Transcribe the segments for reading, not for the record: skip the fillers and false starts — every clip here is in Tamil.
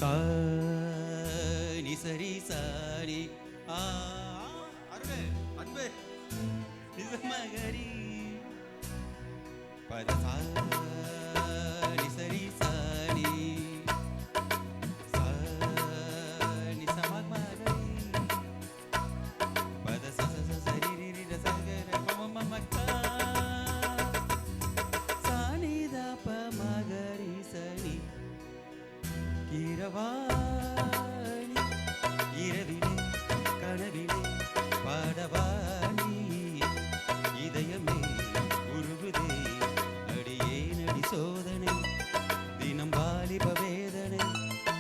சாணி சரி சாணி அருவே அன்பு நிசமகரி பத சாணி சரி சாணி சாணி சமகரி பத சரி ரி சகர மம மக்கா சாணி தப மகரி சனி கீரவாணி இரவிலே கனவிலே பாடவாணி இதயமே உருகுதே அடியேனடி சோதனை தினம் வாலிப வேதனை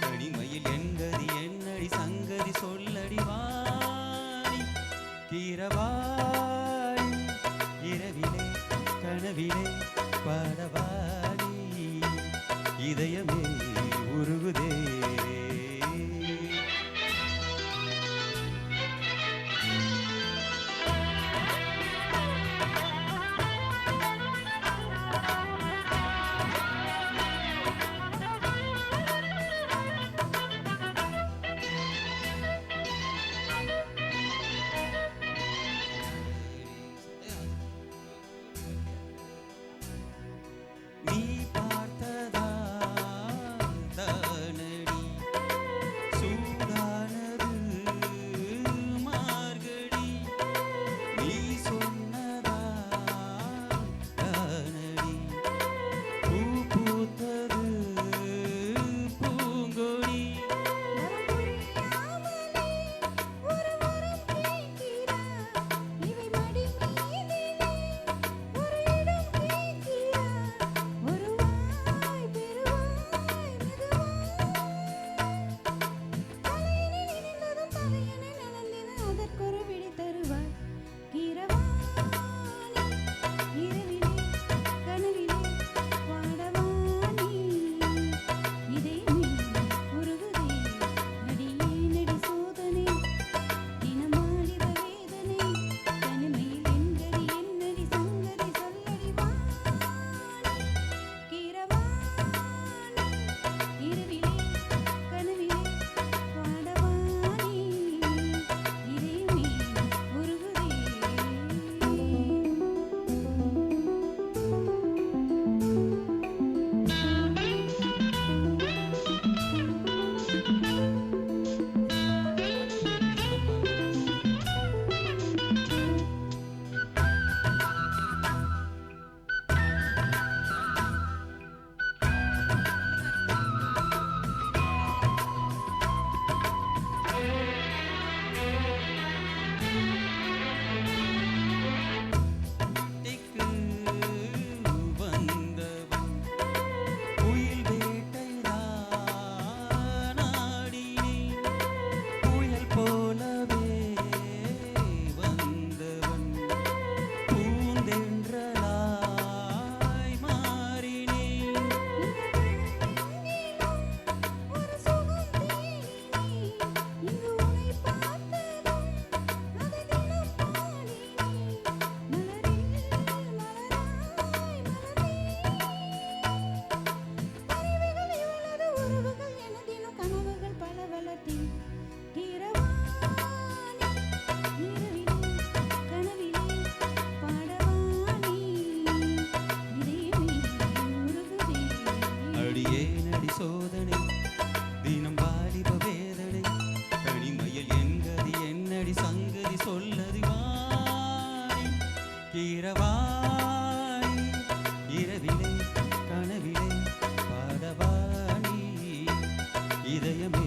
தனிமையில் என்கதி என்னடி சங்கதி சொல்லடி வாணி கீரவாணி இரவிலே கனவிலே பாடவாணி இதயமே உருகுதே நீ பார்த்ததா தானடி சூடானது மார்கழி நீ சொன்னதா தானடி பூ பூத்தது பூங்கொடி அடியேனடி சோதனை தினம் வாலிப வேதனை தனிமையில் என்கதி என்னடி சங்கதி சொல்லதி வாணி கீரவாணி இரவிலே கனவிலே பாடவாணி இதயமே